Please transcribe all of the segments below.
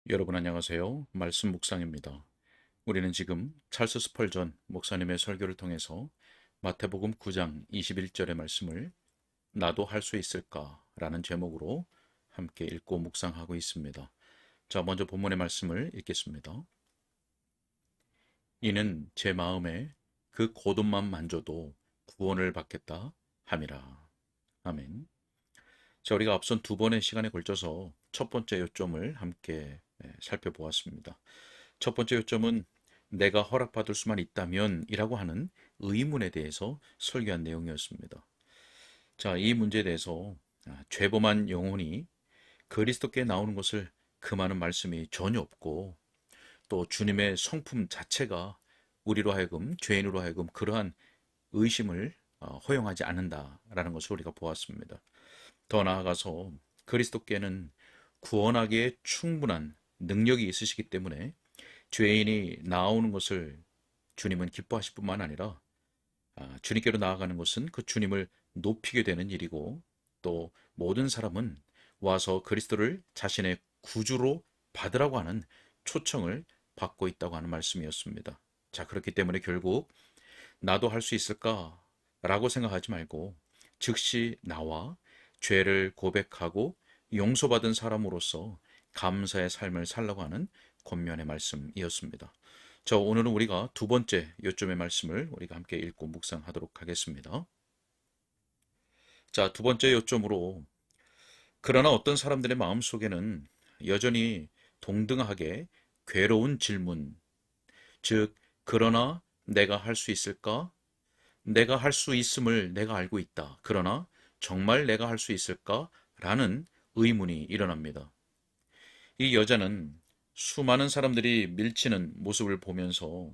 여러분 안녕하세요. 말씀 묵상입니다. 우리는 지금 찰스 스펄전 목사님의 설교를 통해서 마태복음 9장 21절의 말씀을 나도 할 수 있을까라는 제목으로 함께 읽고 묵상하고 있습니다. 자, 먼저 본문의 말씀을 읽겠습니다. 이는 제 마음에 그 고돈만 만져도 구원을 받겠다 함이라. 아멘. 자, 우리가 앞선 두 번의 시간에 걸쳐서 첫 번째 요점을 함께 살펴보았습니다. 첫 번째 요점은 내가 허락받을 수만 있다면 이라고 하는 의문에 대해서 설교한 내용이었습니다. 자, 이 문제에 대해서 죄범한 영혼이 그리스도께 나오는 것을 금하는 말씀이 전혀 없고 또 주님의 성품 자체가 우리로 하여금 죄인으로 하여금 그러한 의심을 허용하지 않는다라는 것을 우리가 보았습니다. 더 나아가서 그리스도께는 구원하기에 충분한 능력이 있으시기 때문에 죄인이 나오는 것을 주님은 기뻐하실 뿐만 아니라 주님께로 나아가는 것은 그 주님을 높이게 되는 일이고 또 모든 사람은 와서 그리스도를 자신의 구주로 받으라고 하는 초청을 받고 있다고 하는 말씀이었습니다. 자, 그렇기 때문에 결국 나도 할 수 있을까라고 생각하지 말고 즉시 나와 죄를 고백하고 용서받은 사람으로서 감사의 삶을 살라고 하는 권면의 말씀이었습니다. 자, 오늘은 우리가 두 번째 요점의 말씀을 우리가 함께 읽고 묵상하도록 하겠습니다. 자, 두 번째 요점으로 그러나 어떤 사람들의 마음속에는 여전히 동등하게 괴로운 질문, 즉 그러나 내가 할 수 있을까? 내가 할 수 있음을 내가 알고 있다. 그러나 정말 내가 할 수 있을까? 라는 의문이 일어납니다. 이 여자는 수많은 사람들이 밀치는 모습을 보면서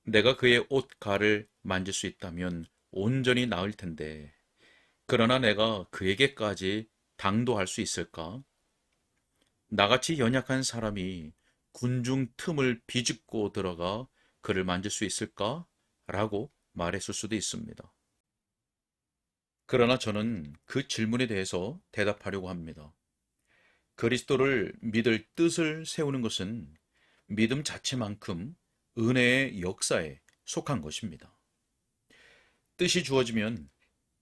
내가 그의 옷가를 만질 수 있다면 온전히 나을 텐데, 그러나 내가 그에게까지 당도할 수 있을까? 나같이 연약한 사람이 군중 틈을 비집고 들어가 그를 만질 수 있을까? 라고 말했을 수도 있습니다. 그러나 저는 그 질문에 대해서 대답하려고 합니다. 그리스도를 믿을 뜻을 세우는 것은 믿음 자체만큼 은혜의 역사에 속한 것입니다. 뜻이 주어지면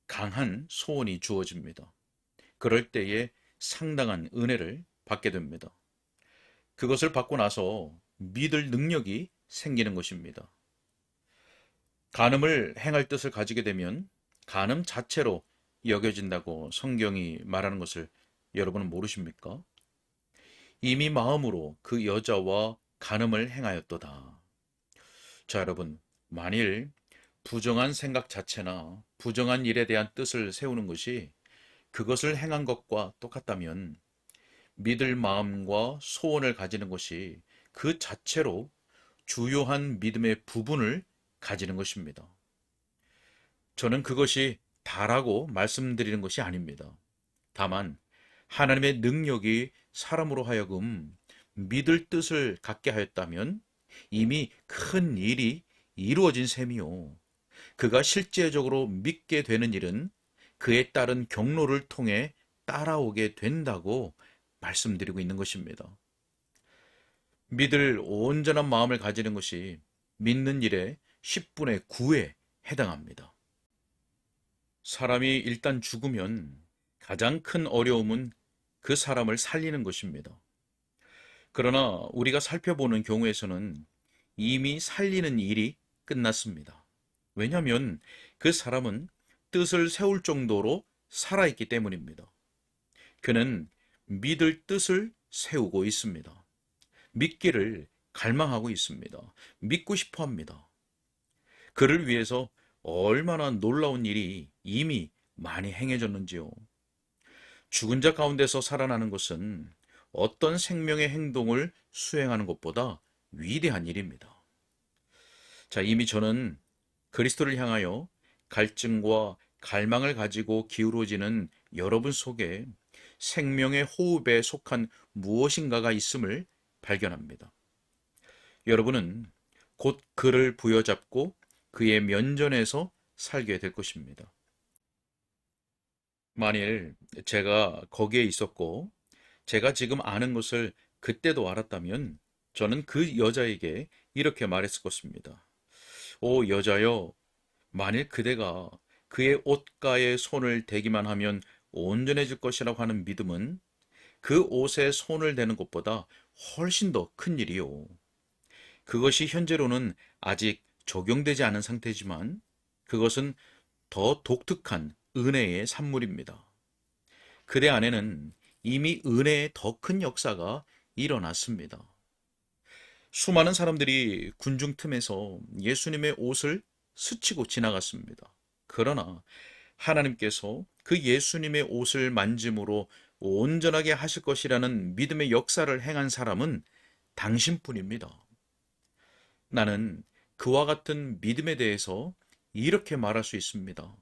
강한 소원이 주어집니다. 그럴 때에 상당한 은혜를 받게 됩니다. 그것을 받고 나서 믿을 능력이 생기는 것입니다. 간음을 행할 뜻을 가지게 되면 간음 자체로 여겨진다고 성경이 말하는 것을 여러분은 모르십니까? 이미 마음으로 그 여자와 간음을 행하였도다. 자, 여러분, 만일 부정한 생각 자체나 부정한 일에 대한 뜻을 세우는 것이 그것을 행한 것과 똑같다면 믿을 마음과 소원을 가지는 것이 그 자체로 주요한 믿음의 부분을 가지는 것입니다. 저는 그것이 다라고 말씀드리는 것이 아닙니다. 다만 하나님의 능력이 사람으로 하여금 믿을 뜻을 갖게 하였다면 이미 큰 일이 이루어진 셈이요. 그가 실제적으로 믿게 되는 일은 그에 따른 경로를 통해 따라오게 된다고 말씀드리고 있는 것입니다. 믿을 온전한 마음을 가지는 것이 믿는 일의 10분의 9에 해당합니다. 사람이 일단 죽으면 가장 큰 어려움은 그 사람을 살리는 것입니다. 그러나 우리가 살펴보는 경우에서는 이미 살리는 일이 끝났습니다. 왜냐하면 그 사람은 뜻을 세울 정도로 살아있기 때문입니다. 그는 믿을 뜻을 세우고 있습니다. 믿기를 갈망하고 있습니다. 믿고 싶어 합니다. 그를 위해서 얼마나 놀라운 일이 이미 많이 행해졌는지요. 죽은 자 가운데서 살아나는 것은 어떤 생명의 행동을 수행하는 것보다 위대한 일입니다. 자, 이미 저는 그리스도를 향하여 갈증과 갈망을 가지고 기울어지는 여러분 속에 생명의 호흡에 속한 무엇인가가 있음을 발견합니다. 여러분은 곧 그를 부여잡고 그의 면전에서 살게 될 것입니다. 만일 제가 거기에 있었고 제가 지금 아는 것을 그때도 알았다면 저는 그 여자에게 이렇게 말했을 것입니다. 오 여자여, 만일 그대가 그의 옷가에 손을 대기만 하면 온전해질 것이라고 하는 믿음은 그 옷에 손을 대는 것보다 훨씬 더 큰 일이요. 그것이 현재로는 아직 적용되지 않은 상태지만 그것은 더 독특한 은혜의 산물입니다. 그대 안에는 이미 은혜의 더 큰 역사가 일어났습니다. 수많은 사람들이 군중 틈에서 예수님의 옷을 스치고 지나갔습니다. 그러나 하나님께서 그 예수님의 옷을 만짐으로 온전하게 하실 것이라는 믿음의 역사를 행한 사람은 당신뿐입니다. 나는 그와 같은 믿음에 대해서 이렇게 말할 수 있습니다.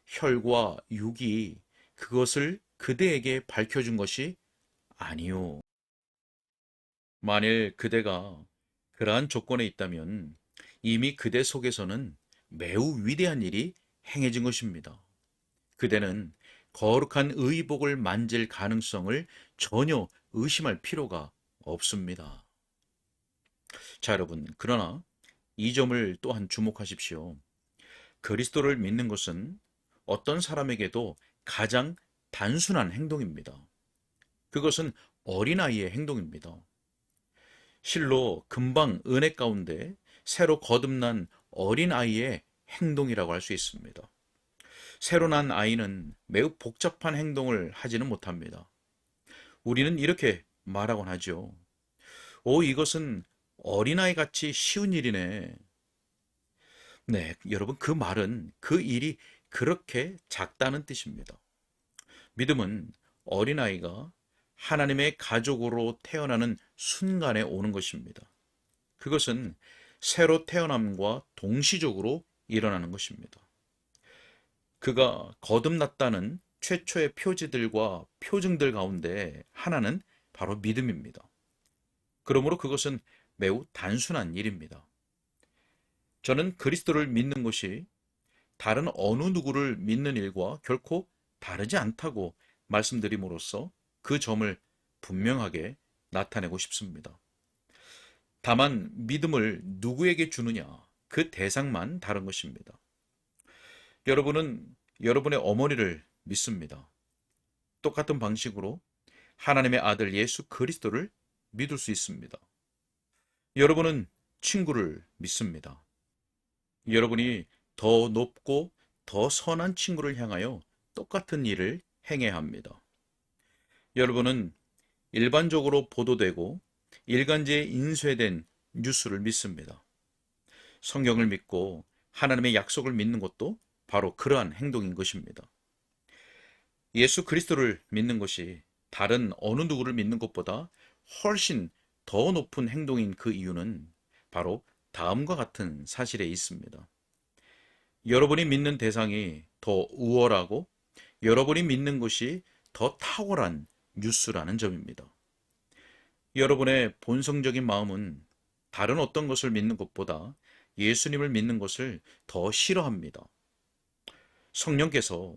혈과 육이 그것을 그대에게 밝혀준 것이 아니요. 만일 그대가 그러한 조건에 있다면 이미 그대 속에서는 매우 위대한 일이 행해진 것입니다. 그대는 거룩한 의복을 만질 가능성을 전혀 의심할 필요가 없습니다. 자, 여러분, 그러나 이 점을 또한 주목하십시오. 그리스도를 믿는 것은 어떤 사람에게도 가장 단순한 행동입니다. 그것은 어린아이의 행동입니다. 실로 금방 은혜 가운데 새로 거듭난 어린아이의 행동이라고 할 수 있습니다. 새로 난 아이는 매우 복잡한 행동을 하지는 못합니다. 우리는 이렇게 말하곤 하죠. 오, 이것은 어린아이 같이 쉬운 일이네. 네, 여러분, 그 말은 그 일이 그렇게 작다는 뜻입니다. 믿음은 어린아이가 하나님의 가족으로 태어나는 순간에 오는 것입니다. 그것은 새로 태어남과 동시적으로 일어나는 것입니다. 그가 거듭났다는 최초의 표지들과 표징들 가운데 하나는 바로 믿음입니다. 그러므로 그것은 매우 단순한 일입니다. 저는 그리스도를 믿는 것이 다른 어느 누구를 믿는 일과 결코 다르지 않다고 말씀드림으로써 그 점을 분명하게 나타내고 싶습니다. 다만 믿음을 누구에게 주느냐, 그 대상만 다른 것입니다. 여러분은 여러분의 어머니를 믿습니다. 똑같은 방식으로 하나님의 아들 예수 그리스도를 믿을 수 있습니다. 여러분은 친구를 믿습니다. 여러분이 더 높고 더 선한 친구를 향하여 똑같은 일을 행해야 합니다. 여러분은 일반적으로 보도되고 일간지에 인쇄된 뉴스를 믿습니다. 성경을 믿고 하나님의 약속을 믿는 것도 바로 그러한 행동인 것입니다. 예수 그리스도를 믿는 것이 다른 어느 누구를 믿는 것보다 훨씬 더 높은 행동인 그 이유는 바로 다음과 같은 사실에 있습니다. 여러분이 믿는 대상이 더 우월하고 여러분이 믿는 것이 더 탁월한 뉴스라는 점입니다. 여러분의 본성적인 마음은 다른 어떤 것을 믿는 것보다 예수님을 믿는 것을 더 싫어합니다. 성령께서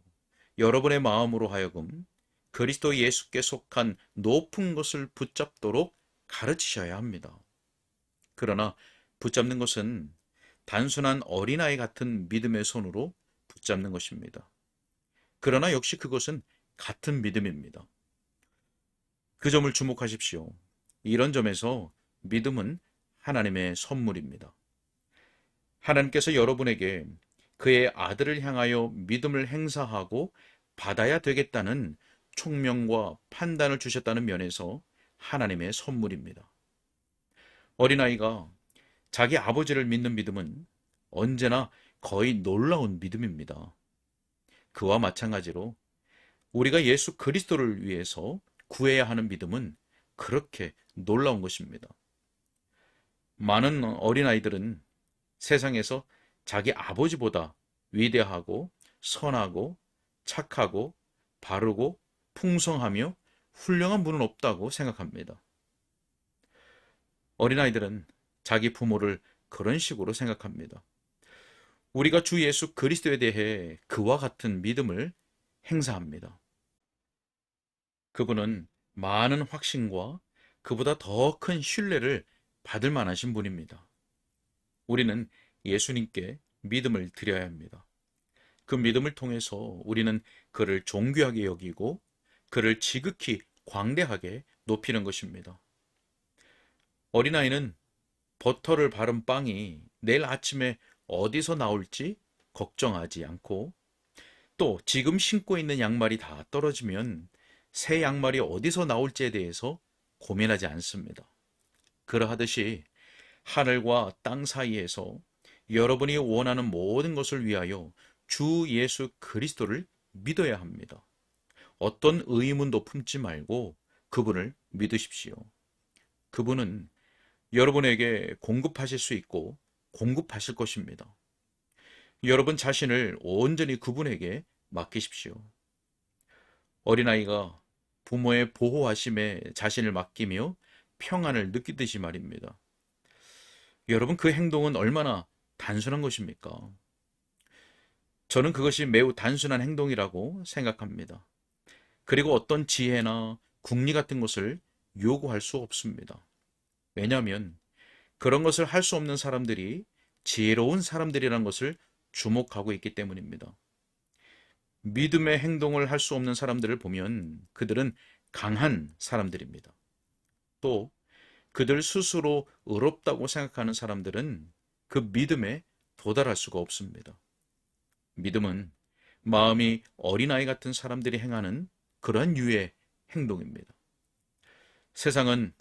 여러분의 마음으로 하여금 그리스도 예수께 속한 높은 것을 붙잡도록 가르치셔야 합니다. 그러나 붙잡는 것은 단순한 어린아이 같은 믿음의 손으로 붙잡는 것입니다. 그러나 역시 그것은 같은 믿음입니다. 그 점을 주목하십시오. 이런 점에서 믿음은 하나님의 선물입니다. 하나님께서 여러분에게 그의 아들을 향하여 믿음을 행사하고 받아야 되겠다는 총명과 판단을 주셨다는 면에서 하나님의 선물입니다. 어린아이가 자기 아버지를 믿는 믿음은 언제나 거의 놀라운 믿음입니다. 그와 마찬가지로 우리가 예수 그리스도를 위해서 구해야 하는 믿음은 그렇게 놀라운 것입니다. 많은 어린아이들은 세상에서 자기 아버지보다 위대하고 선하고 착하고 바르고 풍성하며 훌륭한 분은 없다고 생각합니다. 어린아이들은 자기 부모를 그런 식으로 생각합니다. 우리가 주 예수 그리스도에 대해 그와 같은 믿음을 행사합니다. 그분은 많은 확신과 그보다 더 큰 신뢰를 받을 만하신 분입니다. 우리는 예수님께 믿음을 드려야 합니다. 그 믿음을 통해서 우리는 그를 존귀하게 여기고 그를 지극히 광대하게 높이는 것입니다. 어린아이는 버터를 바른 빵이 내일 아침에 어디서 나올지 걱정하지 않고, 또 지금 신고 있는 양말이 다 떨어지면 새 양말이 어디서 나올지에 대해서 고민하지 않습니다. 그러하듯이 하늘과 땅 사이에서 여러분이 원하는 모든 것을 위하여 주 예수 그리스도를 믿어야 합니다. 어떤 의문도 품지 말고 그분을 믿으십시오. 그분은 여러분에게 공급하실 수 있고 공급하실 것입니다. 여러분 자신을 온전히 그분에게 맡기십시오. 어린아이가 부모의 보호하심에 자신을 맡기며 평안을 느끼듯이 말입니다. 여러분, 그 행동은 얼마나 단순한 것입니까? 저는 그것이 매우 단순한 행동이라고 생각합니다. 그리고 어떤 지혜나 궁리 같은 것을 요구할 수 없습니다. 왜냐하면 그런 것을 할 수 없는 사람들이 지혜로운 사람들이라는 것을 주목하고 있기 때문입니다. 믿음의 행동을 할 수 없는 사람들을 보면 그들은 강한 사람들입니다. 또 그들 스스로 의롭다고 생각하는 사람들은 그 믿음에 도달할 수가 없습니다. 믿음은 마음이 어린아이 같은 사람들이 행하는 그런 유의 행동입니다. 세상은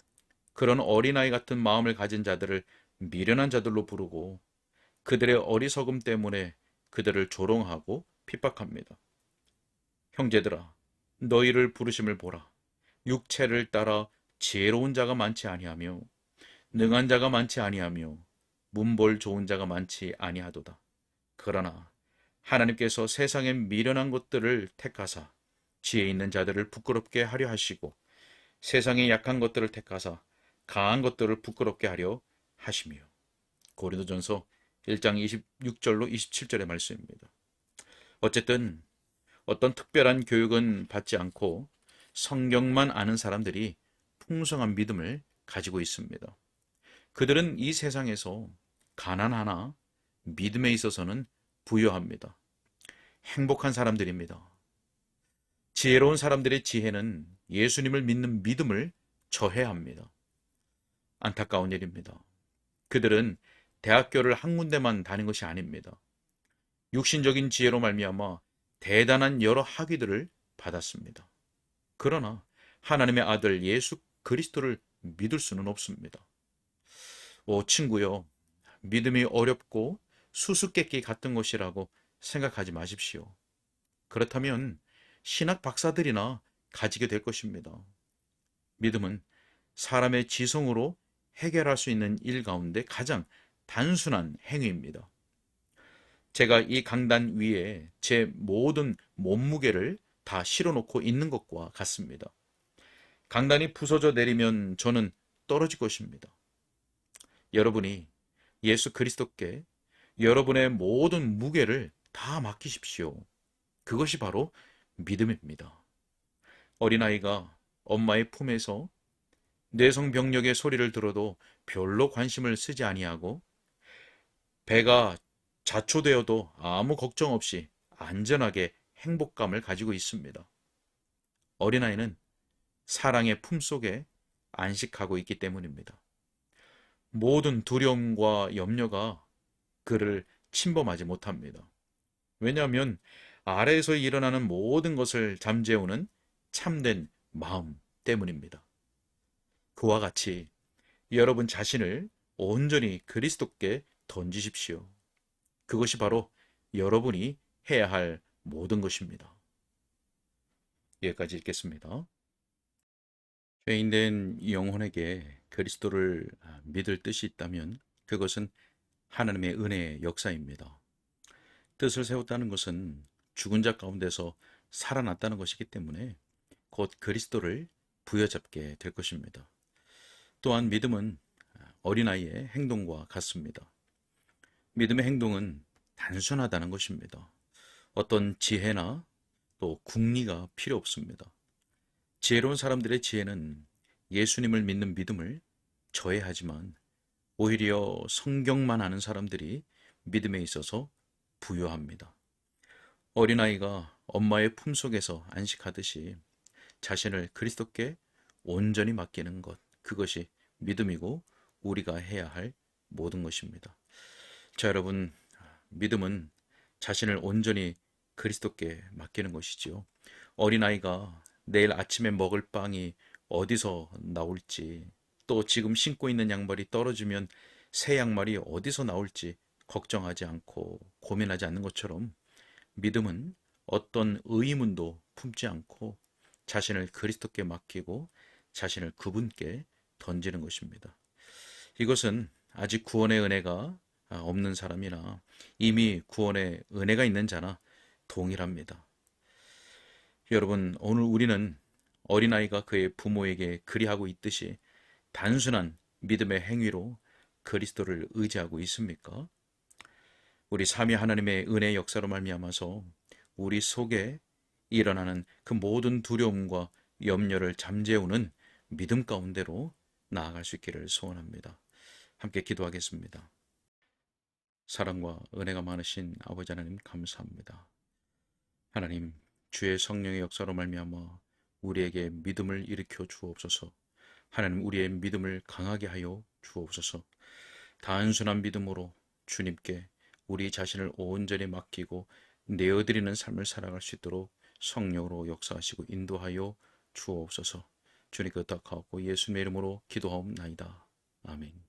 그런 어린아이 같은 마음을 가진 자들을 미련한 자들로 부르고 그들의 어리석음 때문에 그들을 조롱하고 핍박합니다. 형제들아, 너희를 부르심을 보라. 육체를 따라 지혜로운 자가 많지 아니하며 능한 자가 많지 아니하며 문벌 좋은 자가 많지 아니하도다. 그러나 하나님께서 세상의 미련한 것들을 택하사 지혜 있는 자들을 부끄럽게 하려 하시고 세상의 약한 것들을 택하사 강한 것들을 부끄럽게 하려 하시며. 고린도전서 1장 26절로 27절의 말씀입니다. 어쨌든 어떤 특별한 교육은 받지 않고 성경만 아는 사람들이 풍성한 믿음을 가지고 있습니다. 그들은 이 세상에서 가난하나 믿음에 있어서는 부유합니다. 행복한 사람들입니다. 지혜로운 사람들의 지혜는 예수님을 믿는 믿음을 저해합니다. 안타까운 일입니다. 그들은 대학교를 한 군데만 다닌 것이 아닙니다. 육신적인 지혜로 말미암아 대단한 여러 학위들을 받았습니다. 그러나 하나님의 아들 예수 그리스도를 믿을 수는 없습니다. 오 친구요, 믿음이 어렵고 수수께끼 같은 것이라고 생각하지 마십시오. 그렇다면 신학 박사들이나 가지게 될 것입니다. 믿음은 사람의 지성으로 해결할 수 있는 일 가운데 가장 단순한 행위입니다. 제가 이 강단 위에 제 모든 몸무게를 다 실어놓고 있는 것과 같습니다. 강단이 부서져 내리면 저는 떨어질 것입니다. 여러분이 예수 그리스도께 여러분의 모든 무게를 다 맡기십시오. 그것이 바로 믿음입니다. 어린아이가 엄마의 품에서 뇌성병력의 소리를 들어도 별로 관심을 쓰지 아니하고 배가 자초되어도 아무 걱정 없이 안전하게 행복감을 가지고 있습니다. 어린아이는 사랑의 품속에 안식하고 있기 때문입니다. 모든 두려움과 염려가 그를 침범하지 못합니다. 왜냐하면 아래에서 일어나는 모든 것을 잠재우는 참된 마음 때문입니다. 그와 같이 여러분 자신을 온전히 그리스도께 던지십시오. 그것이 바로 여러분이 해야 할 모든 것입니다. 여기까지 읽겠습니다. 죄인된 영혼에게 그리스도를 믿을 뜻이 있다면 그것은 하나님의 은혜의 역사입니다. 뜻을 세웠다는 것은 죽은 자 가운데서 살아났다는 것이기 때문에 곧 그리스도를 부여잡게 될 것입니다. 또한 믿음은 어린아이의 행동과 같습니다. 믿음의 행동은 단순하다는 것입니다. 어떤 지혜나 또 궁리가 필요 없습니다. 지혜로운 사람들의 지혜는 예수님을 믿는 믿음을 저해하지만 오히려 성경만 아는 사람들이 믿음에 있어서 부유합니다. 어린아이가 엄마의 품속에서 안식하듯이 자신을 그리스도께 온전히 맡기는 것, 그것이 믿음이고 우리가 해야 할 모든 것입니다. 자, 여러분, 믿음은 자신을 온전히 그리스도께 맡기는 것이지요. 어린아이가 내일 아침에 먹을 빵이 어디서 나올지, 또 지금 신고 있는 양말이 떨어지면 새 양말이 어디서 나올지 걱정하지 않고 고민하지 않는 것처럼 믿음은 어떤 의문도 품지 않고 자신을 그리스도께 맡기고 자신을 그분께 던지는 것입니다. 이것은 아직 구원의 은혜가 없는 사람이나 이미 구원의 은혜가 있는 자나 동일합니다. 여러분, 오늘 우리는 어린아이가 그의 부모에게 그리하고 있듯이 단순한 믿음의 행위로 그리스도를 의지하고 있습니까? 우리 삼위 하나님의 은혜의 역사로 말미암아서 우리 속에 일어나는 그 모든 두려움과 염려를 잠재우는 믿음 가운데로 나아갈 수 있기를 소원합니다. 함께 기도하겠습니다. 사랑과 은혜가 많으신 아버지 하나님 감사합니다. 하나님, 주의 성령의 역사로 말미암아 우리에게 믿음을 일으켜 주옵소서. 하나님, 우리의 믿음을 강하게 하여 주옵소서. 단순한 믿음으로 주님께 우리 자신을 온전히 맡기고 내어드리는 삶을 살아갈 수 있도록 성령으로 역사하시고 인도하여 주옵소서. 주님께 의탁하옵고 예수님의 이름으로 기도하옵나이다. 아멘.